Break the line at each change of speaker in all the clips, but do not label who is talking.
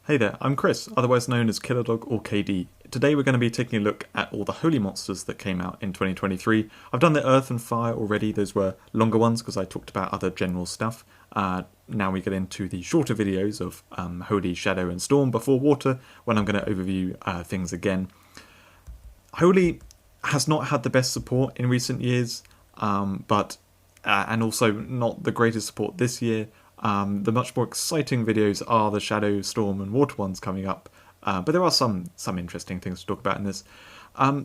Hey there, I'm Chris, otherwise known as Killer Dog or KD. Today we're going to be taking a look at all the holy monsters that came out in 2023. I've done the Earth and Fire already, those were longer ones because I talked about other general stuff. Now we get into the shorter videos of Holy, Shadow and Storm before Water, when I'm going to overview things again. Holy has not had the best support in recent years, and also not the greatest support this year. The much more exciting videos are the Shadow, Storm and Water ones coming up, but there are some interesting things to talk about in this.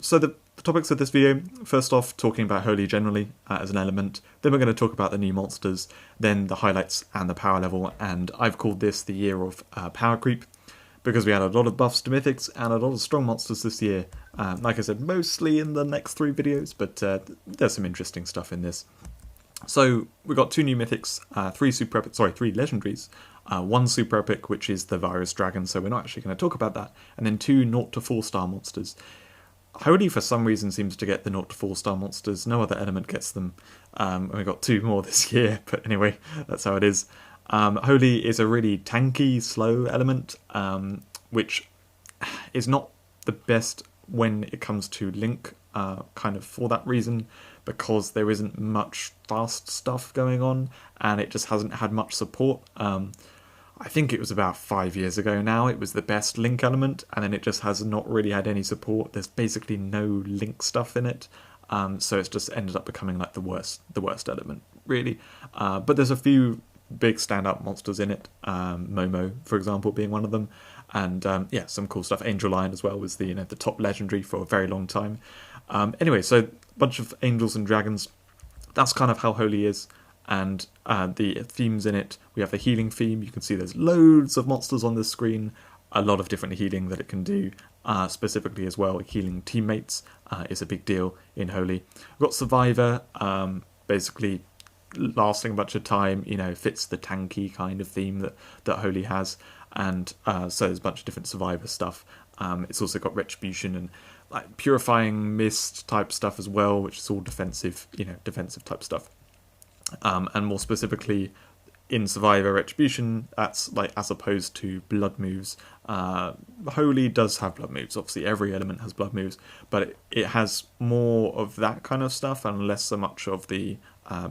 So the topics of this video, first off talking about Holy generally as an element, then we're going to talk about the new monsters, then the highlights and the power level, and I've called this the year of power creep, because we had a lot of buffs to Mythics and a lot of strong monsters this year. Like I said, mostly in the next 3 videos, but there's some interesting stuff in this. So we've got 2 new Mythics, 3 Legendaries, 1 Super Epic, which is the Virus Dragon, so we're not actually going to talk about that, and then 2 0 to 4 star monsters. Holy for some reason seems to get the 0 to 4 star monsters, no other element gets them, and we got 2 more this year, but anyway, that's how it is. Holy is a really tanky, slow element, which is not the best when it comes to Link, kind of for that reason, because there isn't much fast stuff going on, and it just hasn't had much support. I think it was about 5 years ago now, it was the best Link element, and then it just has not really had any support. There's basically no Link stuff in it, so it's just ended up becoming like the worst element, really. But there's a few big standout monsters in it, Momo, for example, being one of them, and yeah, some cool stuff. Angel Lion as well was the top legendary for a very long time. Anyway, so a bunch of angels and dragons. That's kind of how Holy is, and the themes in it. We have the healing theme. You can see there's loads of monsters on this screen, a lot of different healing that it can do. Specifically as well, healing teammates is a big deal in Holy. We've got Survivor, basically lasting a bunch of time, fits the tanky kind of theme that Holy has, and so there's a bunch of different Survivor stuff. It's also got Retribution and like Purifying Mist type stuff as well, which is all defensive, defensive type stuff. And more specifically, in Survivor Retribution, that's like as opposed to blood moves. Holy does have blood moves. Obviously, every element has blood moves, but it has more of that kind of stuff and less so much of the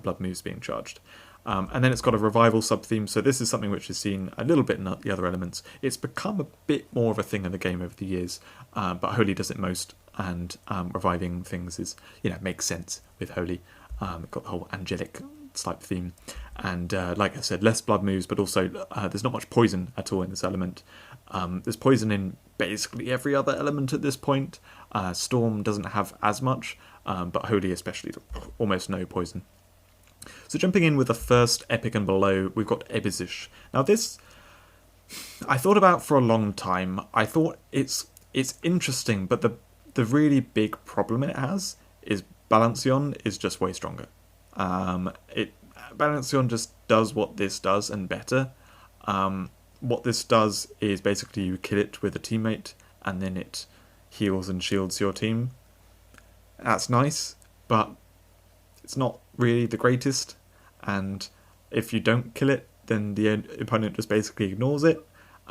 blood moves being charged. And then it's got a revival sub-theme, so this is something which is seen a little bit in the other elements. It's become a bit more of a thing in the game over the years, but Holy does it most, and reviving things is, makes sense with Holy. Got the whole angelic type theme, and like I said, less blood moves, but also there's not much poison at all in this element. There's poison in basically every other element at this point. Storm doesn't have as much, but Holy especially, almost no poison. So jumping in with the first epic and below, we've got Ebizish. Now this, I thought about for a long time. I thought it's interesting, but the really big problem it has is Balancion is just way stronger. Balancion just does what this does and better. What this does is basically you kill it with a teammate, and then it heals and shields your team. That's nice, but it's not really the greatest, and if you don't kill it, then the opponent just basically ignores it.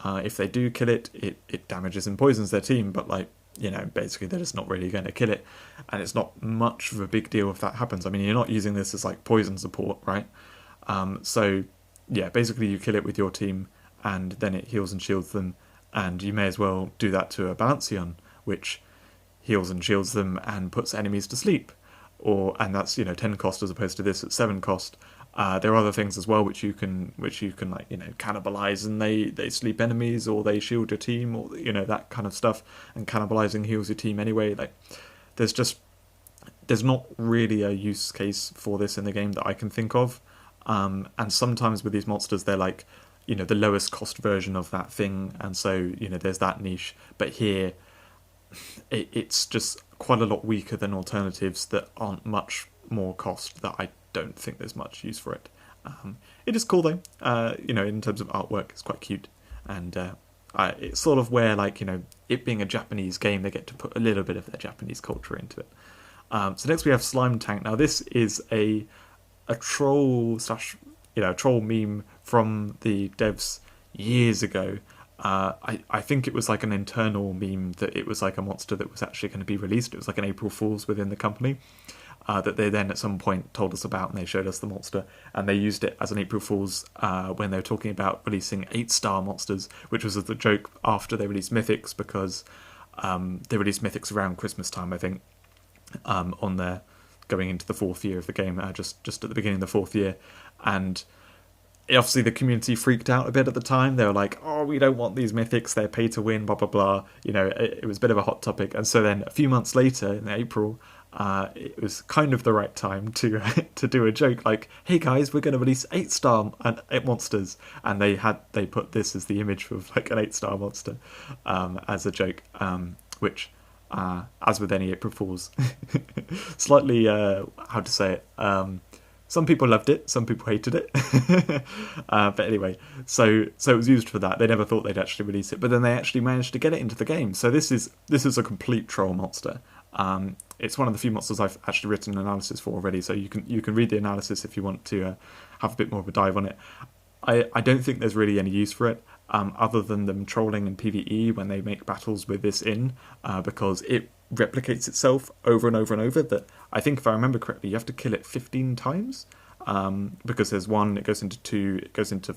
If they do kill it, it damages and poisons their team, but basically they're just not really going to kill it, and it's not much of a big deal if that happens. I mean, you're not using this as like poison support, right? So yeah, basically you kill it with your team, and then it heals and shields them, and you may as well do that to a Balancion, which heals and shields them and puts enemies to sleep. And that's 10 cost as opposed to this at 7 cost. There are other things as well which you can cannibalize, and they sleep enemies, or they shield your team, or that kind of stuff. And cannibalizing heals your team anyway. Like there's not really a use case for this in the game that I can think of. And sometimes with these monsters, they're like the lowest cost version of that thing, and so there's that niche. But here, it's just quite a lot weaker than alternatives that aren't much more cost, that I don't think there's much use for it. It is cool though, in terms of artwork, it's quite cute, and it's sort of where, it being a Japanese game, they get to put a little bit of their Japanese culture into it. So next we have Slime Tank. Now this is a troll slash troll meme from the devs years ago. I think it was like an internal meme that it was like a monster that was actually going to be released. It was like an April Fool's within the company that they then at some point told us about, and they showed us the monster, and they used it as an April Fool's when they were talking about releasing 8-star monsters, which was the joke after they released Mythics, because they released Mythics around Christmas time, I think, on their going into the 4th year of the game, just at the beginning of the 4th year, and obviously the community freaked out a bit at the time. They were like, oh, we don't want these Mythics, they're pay to win, blah blah blah. You know, it was a bit of a hot topic. And so then a few months later in April, it was kind of the right time to to do a joke like, hey guys, we're going to release 8-star monsters, and they put this as the image of like an 8-star monster as a joke, which as with any April Fools, slightly how to say it, some people loved it, some people hated it. But anyway, so it was used for that. They never thought they'd actually release it, but then they actually managed to get it into the game. So this is a complete troll monster. It's one of the few monsters I've actually written an analysis for already, so you can read the analysis if you want to have a bit more of a dive on it. I don't think there's really any use for it, other than them trolling in PvE when they make battles with this because it replicates itself over and over and over. That I think, if I remember correctly, you have to kill it 15 times, because there's 1, it goes into 2, it goes into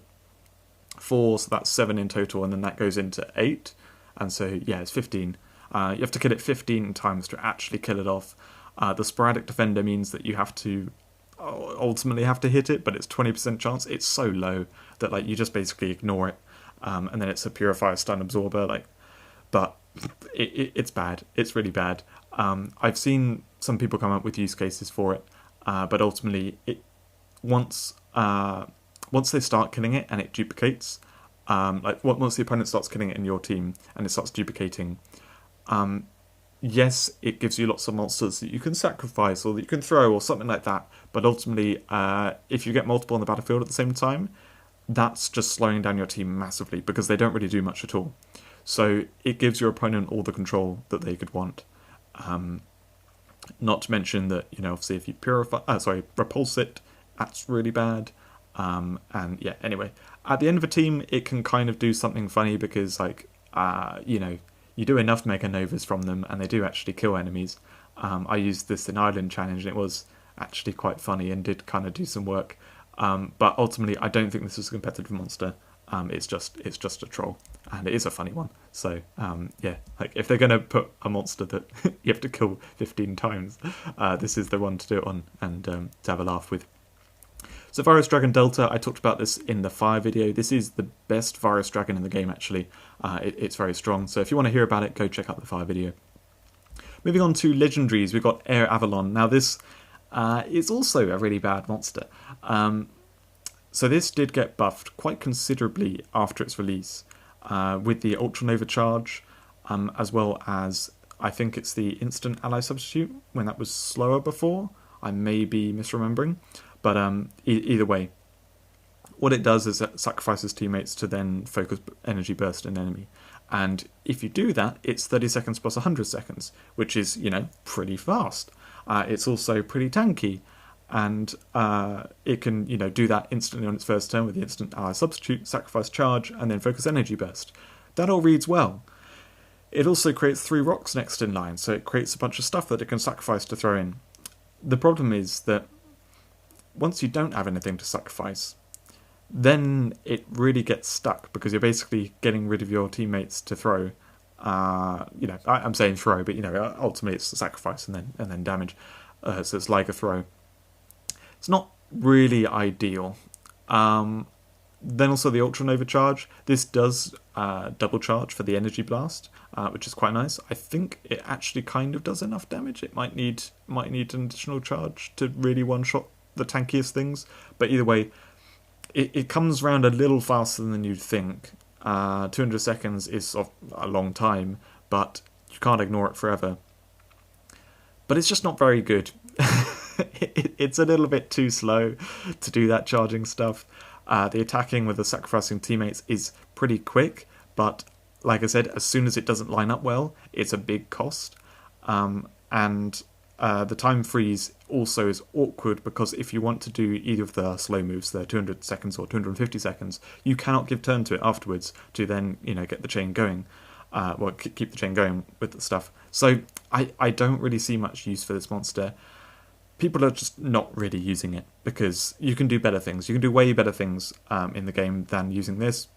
4, so that's 7 in total, and then that goes into 8, and so yeah, it's 15. You have to kill it 15 times to actually kill it off. The sporadic defender means that you have to ultimately have to hit it, but it's 20% chance. It's so low that like you just basically ignore it, and then it's a purifier stun absorber. But it's bad. It's really bad. I've seen some people come up with use cases for it, but ultimately, once they start killing it and it duplicates, once the opponent starts killing it in your team and it starts duplicating, yes, it gives you lots of monsters that you can sacrifice or that you can throw or something like that. But ultimately, if you get multiple on the battlefield at the same time, that's just slowing down your team massively because they don't really do much at all. So it gives your opponent all the control that they could want. Not to mention that, obviously if you repulse it, that's really bad. And yeah, anyway, at the end of a team, it can kind of do something funny because you do enough Mega Novas from them and they do actually kill enemies. I used this in Island Challenge and it was actually quite funny and did kind of do some work. But ultimately, I don't think this is a competitive monster. It's just a troll, and it is a funny one. So yeah, if they're going to put a monster that you have to kill 15 times, this is the one to do it on and to have a laugh with. So Virus Dragon Delta, I talked about this in the Fire video. This is the best Virus Dragon in the game, actually. It's very strong, so if you want to hear about it, go check out the Fire video. Moving on to Legendaries, we've got Air Avalon. Now this is also a really bad monster. So this did get buffed quite considerably after its release, with the Ultranova charge, as well as, I think it's the instant ally substitute, when that was slower before. I may be misremembering. But either way, what it does is it sacrifices teammates to then focus energy burst an enemy. And if you do that, it's 30 seconds plus 100 seconds, which is, pretty fast. It's also pretty tanky. And it can, do that instantly on its first turn with the instant ally substitute, sacrifice charge, and then focus energy burst. That all reads well. It also creates 3 rocks next in line, so it creates a bunch of stuff that it can sacrifice to throw in. The problem is that once you don't have anything to sacrifice, then it really gets stuck because you're basically getting rid of your teammates to throw. I'm saying throw, but ultimately it's a sacrifice and then damage. So it's like a throw. It's not really ideal. Then also the Ultranova charge. This does double charge for the energy blast, which is quite nice. I think it actually kind of does enough damage. It might need an additional charge to really one-shot the tankiest things. But either way, it comes around a little faster than you'd think. 200 seconds is a long time, but you can't ignore it forever. But it's just not very good. It's a little bit too slow to do that charging stuff. The attacking with the sacrificing teammates is pretty quick, but like I said, as soon as it doesn't line up well, it's a big cost. And the time freeze also is awkward because if you want to do either of the slow moves, the 200 seconds or 250 seconds, you cannot give turn to it afterwards to then, get the chain going. Keep the chain going with the stuff. So I don't really see much use for this monster. People are just not really using it because you can do better things. You can do way better things in the game than using this.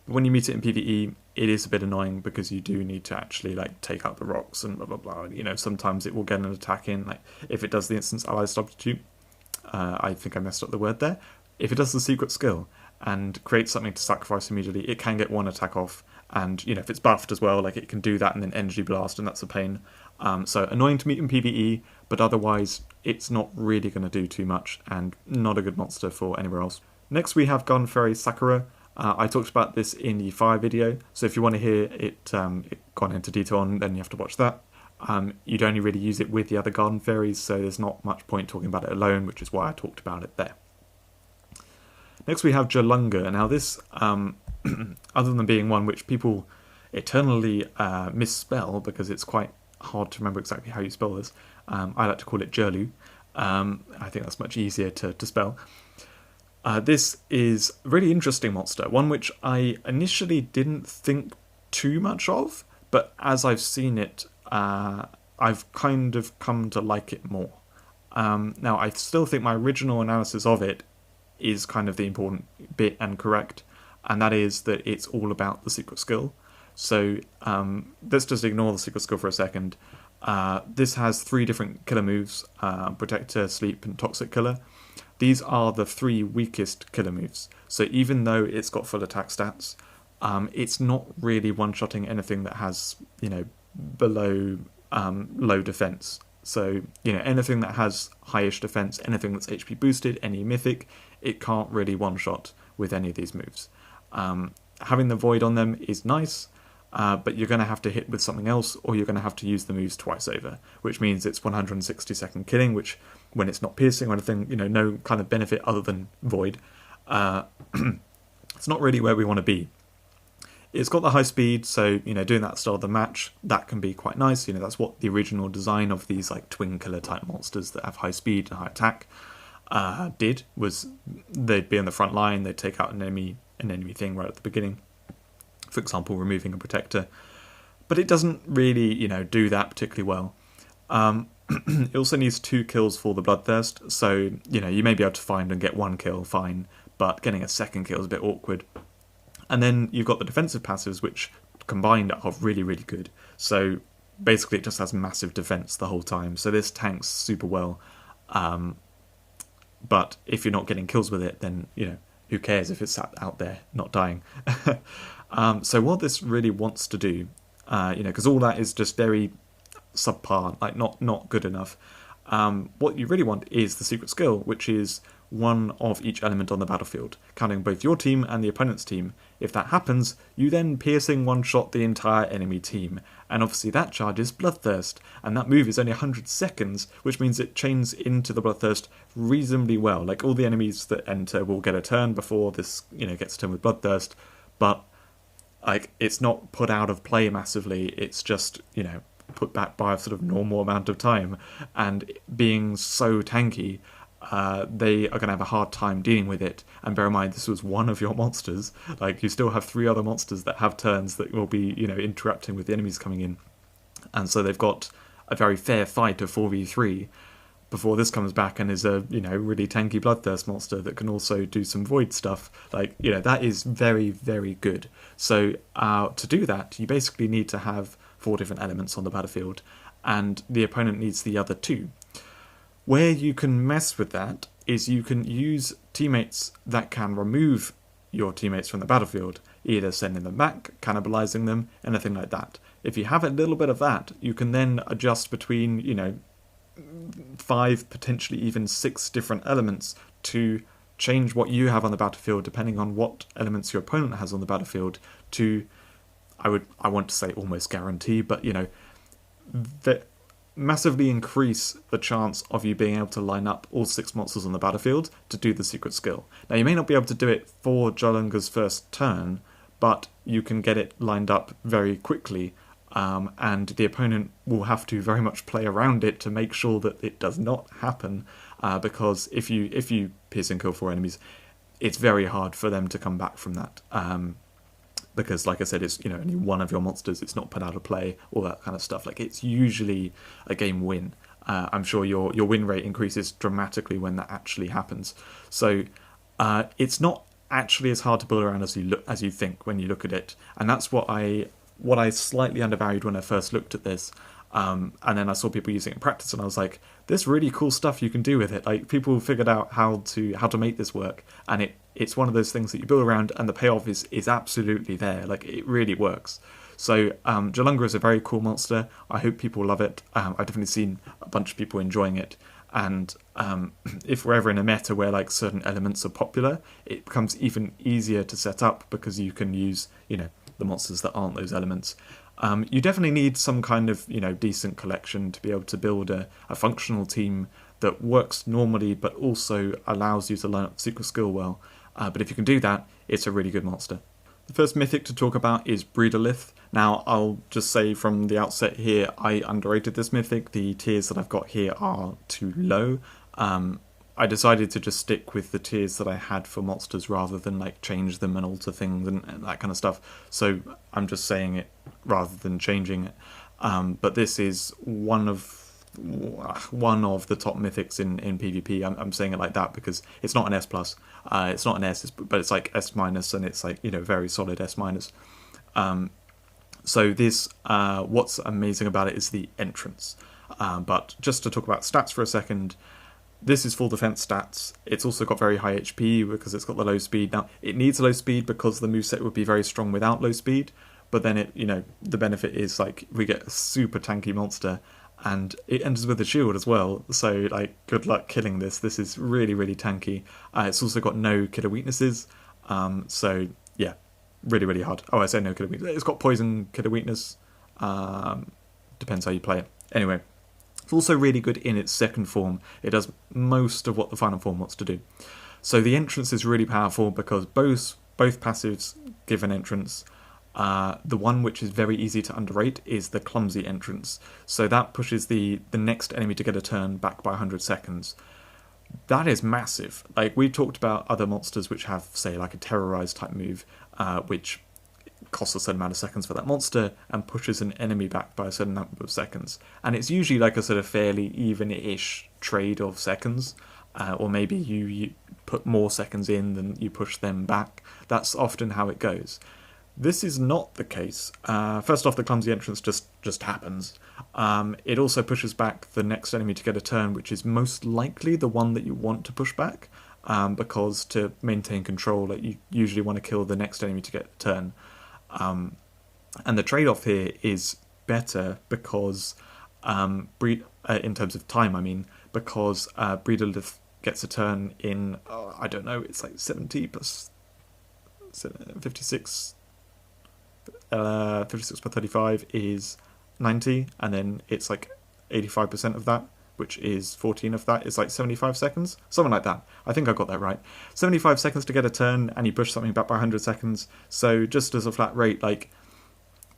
But when you meet it in PvE, it is a bit annoying because you do need to actually take out the rocks and blah blah blah. Sometimes it will get an attack in. If it does the instant ally substitute, I think I messed up the word there. If it does the secret skill and creates something to sacrifice immediately, it can get one attack off. And if it's buffed as well, it can do that and then energy blast, and that's a pain. So annoying to meet in PvE, but otherwise it's not really going to do too much and not a good monster for anywhere else. Next we have Garden Fairy Sakura. I talked about this in the Fire video, so if you want to hear it gone into detail on, then you have to watch that. You'd only really use it with the other Garden Fairies, so there's not much point talking about it alone, which is why I talked about it there. Next we have Jalunga. Now this, other than being one which people eternally misspell because it's quite hard to remember exactly how you spell this, I like to call it Jerlu. I think that's much easier to spell. This is a really interesting monster, one which I initially didn't think too much of, but as I've seen it, I've kind of come to like it more. Now, I still think my original analysis of it is kind of the important bit and correct, and that is that it's all about the secret skill. So let's just ignore the secret skill for a second. This has 3 different killer moves, Protector, Sleep, and Toxic Killer. These are the 3 weakest killer moves. So even though it's got full attack stats, it's not really one-shotting anything that has, below low defense. So, anything that has highish defense, anything that's HP boosted, any mythic, it can't really one-shot with any of these moves. Having the void on them is nice, but you're going to have to hit with something else, or you're going to have to use the moves twice over, which means it's 160-second killing, which, when it's not piercing or anything, no kind of benefit other than void. It's not really where we want to be. It's got the high speed, so, doing that style of the match, that can be quite nice. That's what the original design of these, twin killer type monsters that have high speed and high attack did, was they'd be on the front line, they'd take out an enemy thing right at the beginning. For example, removing a protector. But it doesn't really, do that particularly well. It also needs 2 kills for the Bloodthirst, so, you may be able to find and get 1 kill, fine, but getting a second kill is a bit awkward. And then you've got the defensive passives, which combined are really, really good. So basically it just has massive defense the whole time, so this tanks super well. But if you're not getting kills with it, then, who cares if it's sat out there not dying? So what this really wants to do, because all that is just very subpar, not good enough. What you really want is the secret skill, which is 1 of each element on the battlefield, counting both your team and the opponent's team. If that happens, you then piercing one-shot the entire enemy team, and obviously that charges Bloodthirst, and that move is only 100 seconds, which means it chains into the Bloodthirst reasonably well. All the enemies that enter will get a turn before this, gets a turn with Bloodthirst, but it's not put out of play massively, it's just, put back by a sort of normal amount of time, and being so tanky, they are going to have a hard time dealing with it. And bear in mind, this was one of your monsters. You still have 3 other monsters that have turns that will be, interacting with the enemies coming in. And so they've got a very fair fight of 4v3 before this comes back and is a, really tanky Bloodthirst monster that can also do some void stuff. That is very, very good. So to do that, you basically need to have 4 different elements on the battlefield, and the opponent needs the other 2. Where you can mess with that is you can use teammates that can remove your teammates from the battlefield, either sending them back, cannibalizing them, anything like that. If you have a little bit of that, you can then adjust between, 5, potentially even 6 different elements to change what you have on the battlefield, depending on what elements your opponent has on the battlefield, to, I want to say almost guarantee, but, that massively increase the chance of you being able to line up all 6 monsters on the battlefield to do the secret skill. Now, you may not be able to do it for Jalunga's first turn, but you can get it lined up very quickly and the opponent will have to very much play around it to make sure that it does not happen, because if you pierce and kill 4 enemies, it's very hard for them to come back from that. Because, like I said, it's only one of your monsters. It's not put out of play, all that kind of stuff. Like, it's usually a game win. I'm sure your win rate increases dramatically when that actually happens. So it's not actually as hard to build around as you think when you look at it, and that's what I slightly undervalued when I first looked at this. And then I saw people using it in practice, and I was like, "There's really cool stuff you can do with it." Like, people figured out how to make this work, and it's one of those things that you build around, and the payoff is absolutely there. Like, it really works. So Jalunga is a very cool monster. I hope people love it. I've definitely seen a bunch of people enjoying it, and if we're ever in a meta where like certain elements are popular, it becomes even easier to set up because you can use the monsters that aren't those elements. You definitely need some kind of decent collection to be able to build a functional team that works normally but also allows you to learn up secret skill well. But if you can do that, it's a really good monster. The first mythic to talk about is Breedolith. Now, I'll just say from the outset here, I underrated this mythic. The tiers that I've got here are too low. I decided to just stick with the tiers that I had for monsters rather than like change them and alter things and that kind of stuff. So I'm just saying it rather than changing it. But this is one of the top mythics in PvP. I'm saying it like that because it's not an S+. It's not an S, but it's like S-, and it's like very solid S-. So this, what's amazing about it is the entrance. But just to talk about stats for a second, this is full defense stats. It's also got very high HP because it's got the low speed. Now, it needs low speed because the moveset would be very strong without low speed, but then the benefit is like we get a super tanky monster, and it enters with a shield as well, so like good luck killing this. This is really, really tanky. It's also got no killer weaknesses, so yeah, really, really hard. Oh, I say no killer weakness. It's got poison killer weakness. Depends how you play it. Anyway, it's also really good in its second form. It does most of what the final form wants to do. So the entrance is really powerful because both passives give an entrance. The one which is very easy to underrate is the clumsy entrance. So that pushes the next enemy to get a turn back by 100 seconds. That is massive. Like, we talked about other monsters which have, say, like a terrorize type move, which costs a certain amount of seconds for that monster and pushes an enemy back by a certain number of seconds. And it's usually like a sort of fairly even-ish trade of seconds, or maybe you put more seconds in than you push them back. That's often how it goes. This is not the case. First off, the clumsy entrance just happens. It also pushes back the next enemy to get a turn, which is most likely the one that you want to push back, because to maintain control, like, you usually want to kill the next enemy to get a turn. And the trade-off here is better because, in terms of time, I mean, because Breedolith gets a turn in, I don't know, it's like 70 plus 56. 56 per 35 is 90, and then it's like 85% of that, which is 14 of that, is like 75 seconds, something like that. I think I got that right. 75 seconds to get a turn, and you push something back by 100 seconds. So just as a flat rate, like,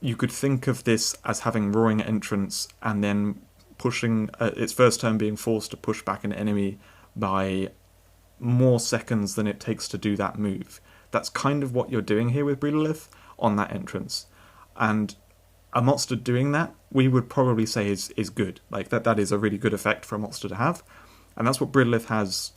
you could think of this as having roaring entrance and then pushing its first turn being forced to push back an enemy by more seconds than it takes to do that move. That's kind of what you're doing here with Breedolith on that entrance. And a monster doing that, we would probably say is good. Like, that is a really good effect for a monster to have. And that's what Breedolith has,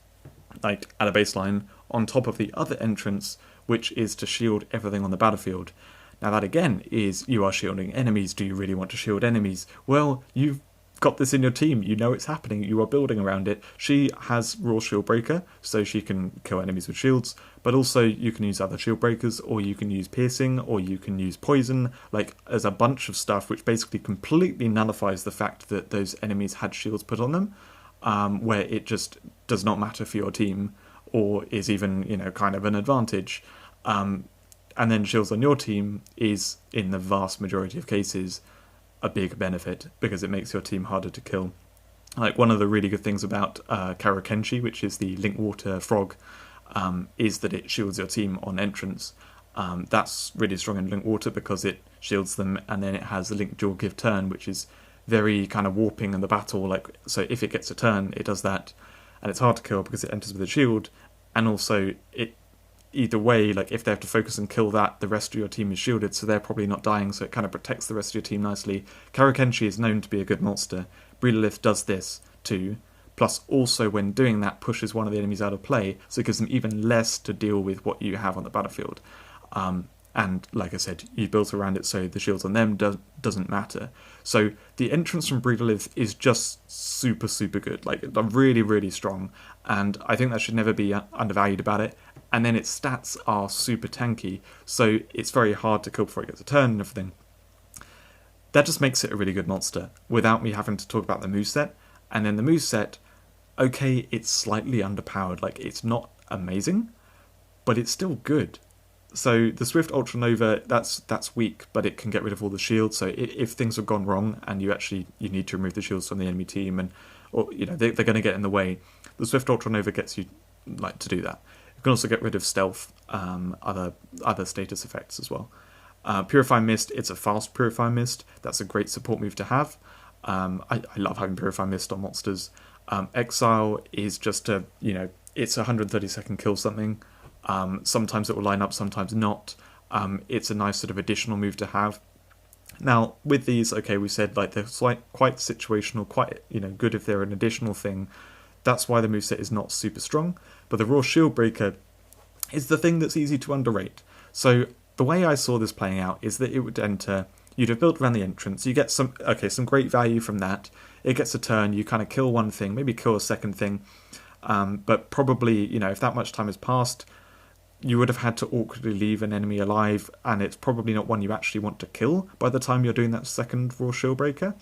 like, at a baseline, on top of the other entrance, which is to shield everything on the battlefield. Now that again is, you are shielding enemies. Do you really want to shield enemies? Well, you've got this in your team, you know it's happening, you are building around it. She has Raw Shield Breaker, so she can kill enemies with shields, but also you can use other shield breakers, or you can use piercing, or you can use poison. Like, there's a bunch of stuff which basically completely nullifies the fact that those enemies had shields put on them, where it just does not matter for your team, or is even, kind of an advantage. And then shields on your team is, in the vast majority of cases, a big benefit, because it makes your team harder to kill. Like, one of the really good things about Karokenshi, which is the Linkwater frog, is that it shields your team on entrance. That's really strong in Link Water because it shields them, and then it has the Link Dual Give Turn, which is very kind of warping in the battle. Like, so if it gets a turn, it does that, and it's hard to kill because it enters with a shield, and also it either way, like if they have to focus and kill that, the rest of your team is shielded, so they're probably not dying, so it kind of protects the rest of your team nicely. Karokenshi is known to be a good monster. Breedolith does this too, plus also when doing that pushes one of the enemies out of play, so it gives them even less to deal with what you have on the battlefield. And like I said, you built around it so the shields on them doesn't matter. So the entrance from Breedolith is just super, super good. Like, really, really strong. And I think that should never be undervalued about it. And then its stats are super tanky, so it's very hard to kill before it gets a turn and everything. That just makes it a really good monster, without me having to talk about the moveset. And then the moveset, okay, it's slightly underpowered. Like, it's not amazing, but it's still good. So the Swift Ultra Nova, that's weak, but it can get rid of all the shields. So if things have gone wrong and you need to remove the shields from the enemy team, and or they're going to get in the way, the Swift Ultra Nova gets you like to do that. You can also get rid of stealth, other status effects as well. Purify Mist, it's a fast Purify Mist. That's a great support move to have. I love having Purify Mist on monsters. Exile is just it's a 130-second kill something. Sometimes it will line up, sometimes not. It's a nice sort of additional move to have. Now, with these, okay, we said like they're quite situational, quite good if they're an additional thing. That's why the moveset is not super strong. But the Raw Shield Breaker is the thing that's easy to underrate. So the way I saw this playing out is that it would enter, you'd have built around the entrance, you get some great value from that. It gets a turn, you kind of kill one thing, maybe kill a second thing. But probably, if that much time has passed, you would have had to awkwardly leave an enemy alive, and it's probably not one you actually want to kill by the time you're doing that second Raw Shield Breaker.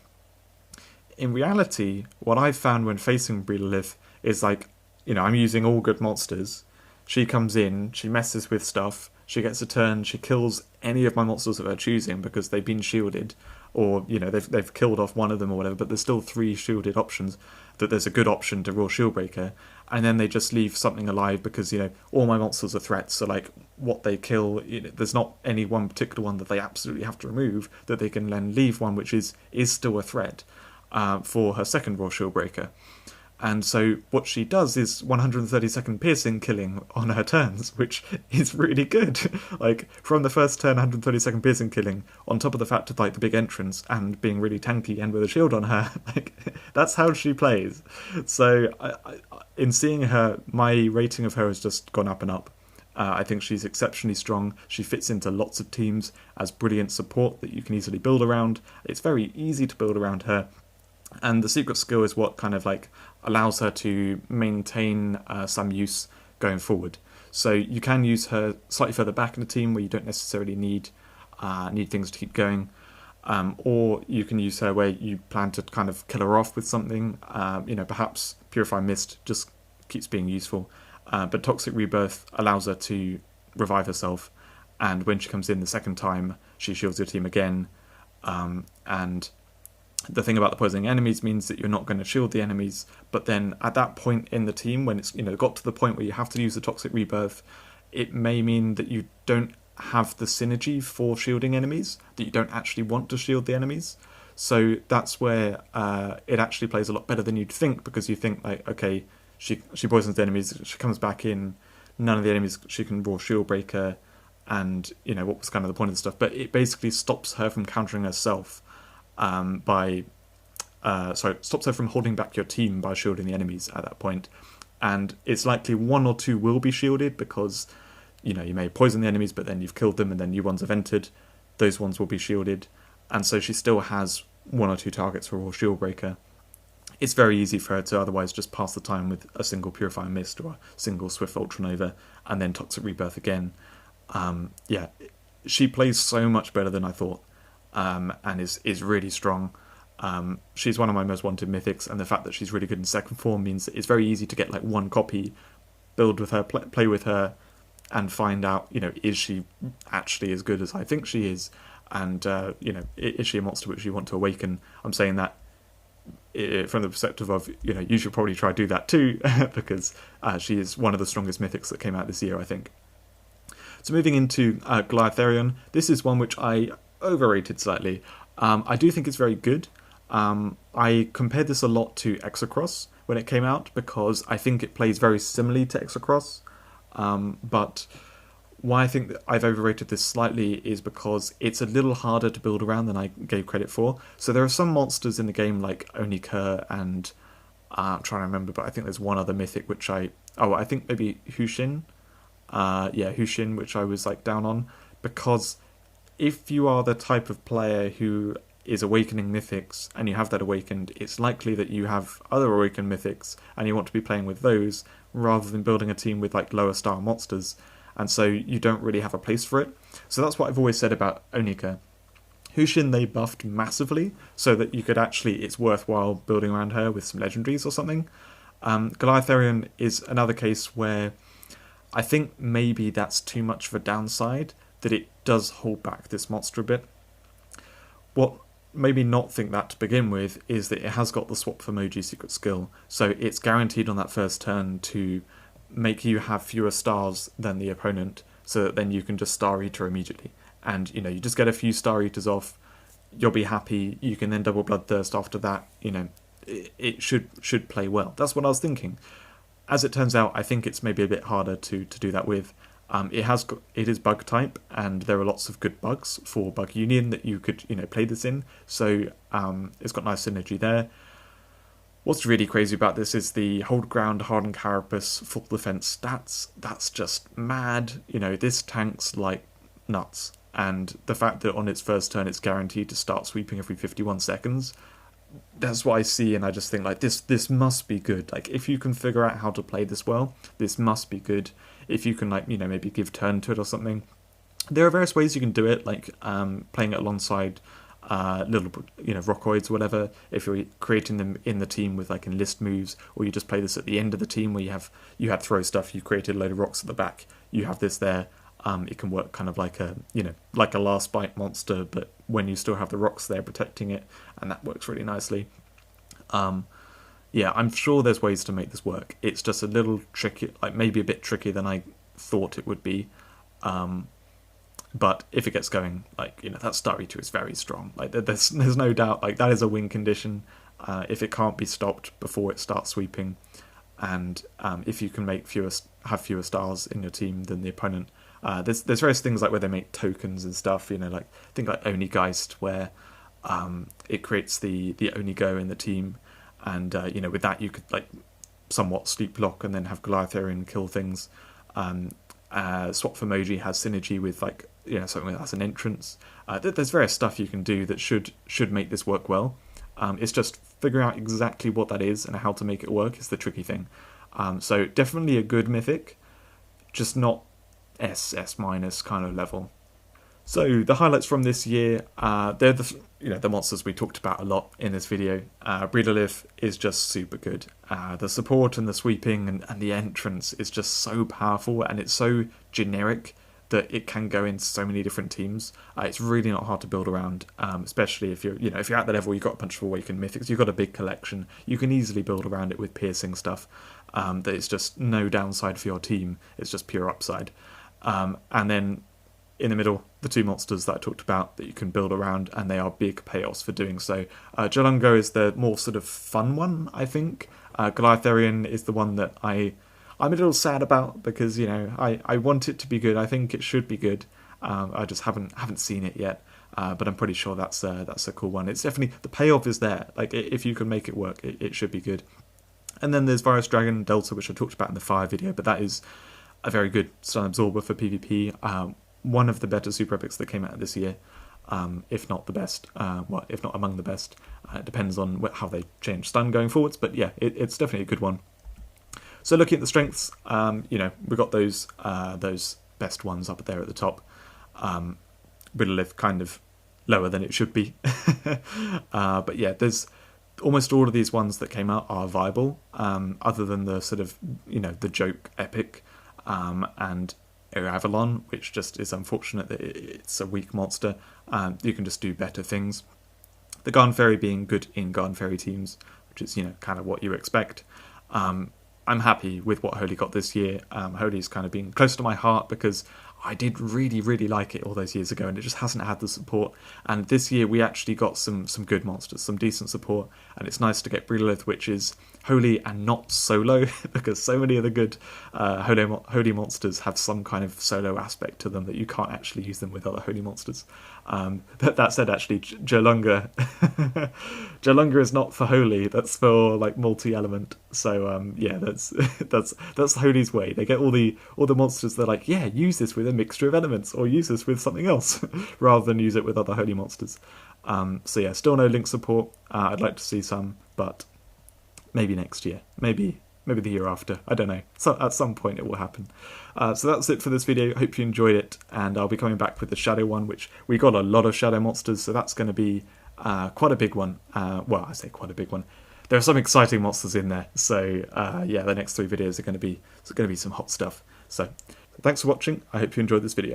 In reality, what I've found when facing Breedolith is like, I'm using all good monsters. She comes in, she messes with stuff, she gets a turn, she kills any of my monsters of her choosing because they've been shielded, or they've killed off one of them or whatever, but there's still 3 shielded options, that there's a good option to Raw Shield Breaker, and then they just leave something alive because all my monsters are threats, so like what they kill, there's not any one particular one that they absolutely have to remove, that they can then leave one which is still a threat for her second Raw Shield Breaker. And so what she does is 130-second piercing killing on her turns, which is really good. Like, from the first turn, 130-second piercing killing, on top of the fact of like the big entrance and being really tanky and with a shield on her, like, that's how she plays. So in seeing her, my rating of her has just gone up and up. I think she's exceptionally strong. She fits into lots of teams as brilliant support that you can easily build around. It's very easy to build around her. And the secret skill is what kind of like allows her to maintain some use going forward. So you can use her slightly further back in the team where you don't necessarily need things to keep going, or you can use her where you plan to kind of kill her off with something. Perhaps Purify Mist just keeps being useful, but Toxic Rebirth allows her to revive herself, and when she comes in the second time, she shields your team again, and the thing about the poisoning enemies means that you're not going to shield the enemies, but then at that point in the team, when it's got to the point where you have to use the Toxic Rebirth, it may mean that you don't have the synergy for shielding enemies, that you don't actually want to shield the enemies. So that's where it actually plays a lot better than you'd think, because you think like, okay, she poisons the enemies, she comes back in, none of the enemies she can Raw Shield Breaker, and what was kind of the point of the stuff, but it basically stops her from countering herself. Stops her from holding back your team by shielding the enemies at that point. And it's likely 1 or 2 will be shielded because, you may poison the enemies, but then you've killed them and then new ones have entered. Those ones will be shielded. And so she still has 1 or 2 targets for Raw Shield Breaker. It's very easy for her to otherwise just pass the time with a single Purify Mist or a single Swift Ultra Nova and then Toxic Rebirth again. She plays so much better than I thought. And is really strong. She's one of my most wanted mythics, and the fact that she's really good in second form means that it's very easy to get like one copy, build with her, play with her, and find out, is she actually as good as I think she is, and is she a monster which you want to awaken? I'm saying that from the perspective of, you should probably try to do that too, because she is one of the strongest mythics that came out this year, I think. So moving into Goliatharion, this is one which I overrated slightly. I do think it's very good. I compared this a lot to Exocross when it came out because I think it plays very similarly to Exocross. But why I think that I've overrated this slightly is because it's a little harder to build around than I gave credit for. So there are some monsters in the game like Oniker and I'm trying to remember, but I think there's one other mythic which I think maybe Hushin. Hushin, which I was like down on, because if you are the type of player who is awakening mythics and you have that awakened, it's likely that you have other awakened mythics and you want to be playing with those rather than building a team with like lower star monsters, and so you don't really have a place for it. So that's what I've always said about Onika. Hushin they buffed massively so that you could actually, it's worthwhile building around her with some legendaries or something. Goliatharion is another case where I think maybe that's too much of a downside, that it does hold back this monster a bit. What made me not think that to begin with is that it has got the swap for emoji secret skill, so it's guaranteed on that first turn to make you have fewer stars than the opponent, so that then you can just Star Eater immediately. And, you just get a few Star Eaters off, you'll be happy, you can then double Bloodthirst after that, it should play well. That's what I was thinking. As it turns out, I think it's maybe a bit harder to do that with. It is bug type, and there are lots of good bugs for Bug Union that you could play this in. So it's got nice synergy there. What's really crazy about this is the hold ground, hardened carapace, full defense stats. That's just mad. This tanks like nuts, and the fact that on its first turn it's guaranteed to start sweeping every 51 seconds. That's what I see, and I just think like this must be good. Like, if you can figure out how to play this well, this must be good. If you can maybe give turn to it or something. There are various ways you can do it, like playing it alongside little rockoids or whatever, if you're creating them in the team with like enlist moves, or you just play this at the end of the team where you had throw stuff, you created a load of rocks at the back, you have this there. It can work kind of like a last bite monster, but when you still have the rocks there protecting it, and that works really nicely. I'm sure there's ways to make this work. It's just a little tricky, like maybe a bit trickier than I thought it would be. But if it gets going, that Star Eater is very strong. Like there's no doubt, like that is a win condition. If it can't be stopped before it starts sweeping, and if you can have fewer stars in your team than the opponent. There's various things like where they make tokens and stuff, like think like Onigeist, where it creates the Onigo in the team, and with that you could like somewhat sleep block and then have Goliatharion kill things. Swap for Emoji has synergy with like something that has an entrance. There's various stuff you can do that should make this work well. It's just figuring out exactly what that is and how to make it work is the tricky thing. So definitely a good mythic, just not S minus kind of level. So the highlights from this year, they're the monsters we talked about a lot in this video. Breedolith is just super good. The support and the sweeping and the entrance is just so powerful, and it's so generic that it can go in so many different teams. It's really not hard to build around, especially if you're at the level, you've got a bunch of awakened mythics, you've got a big collection, you can easily build around it with piercing stuff. That it's just no downside for your team, it's just pure upside. And then in the middle, the two monsters that I talked about that you can build around, and they are big payoffs for doing so. Jalungo is the more sort of fun one, I think. Goliatharion is the one that I'm a little sad about because I want it to be good. I think it should be good. I just haven't seen it yet. But I'm pretty sure that's a cool one. It's definitely, the payoff is there. Like if you can make it work, it should be good. And then there's Virus Dragon Delta, which I talked about in the Fire video, but that is a very good stun absorber for PvP. One of the better super epics that came out this year, if not the best. If not among the best. It depends on how they change stun going forwards, but yeah, it's definitely a good one. So looking at the strengths, we've got those best ones up there at the top. Breedolith kind of lower than it should be. But yeah, there's almost all of these ones that came out are viable, other than the sort of, the joke epic, and Avalon, which just is unfortunate that it's a weak monster. You can just do better things. The Garden Fairy being good in Garden Fairy teams, which is, kind of what you expect. I'm happy with what Holy got this year. Holy's kind of been close to my heart because I did really like it all those years ago, and it just hasn't had the support. And this year we actually got some good monsters, some decent support, and it's nice to get Breedolith, which is holy and not solo, because so many of the good holy monsters have some kind of solo aspect to them that you can't actually use them with other holy monsters. That said, actually, Jolunga Jolunga is not for holy. That's for like multi-element. So yeah, that's holy's way. They get all the monsters. They're like, yeah, use this with a mixture of elements, or use this with something else, rather than use it with other holy monsters. So yeah, still no link support. I'd like to see some, but maybe next year, maybe the year after. I don't know. So at some point it will happen. So that's it for this video. Hope you enjoyed it, and I'll be coming back with the shadow one, which we got a lot of shadow monsters, so that's going to be quite a big one. Well, I say quite a big one. There are some exciting monsters in there. So yeah, the next 3 videos are going to be some hot stuff. So thanks for watching. I hope you enjoyed this video.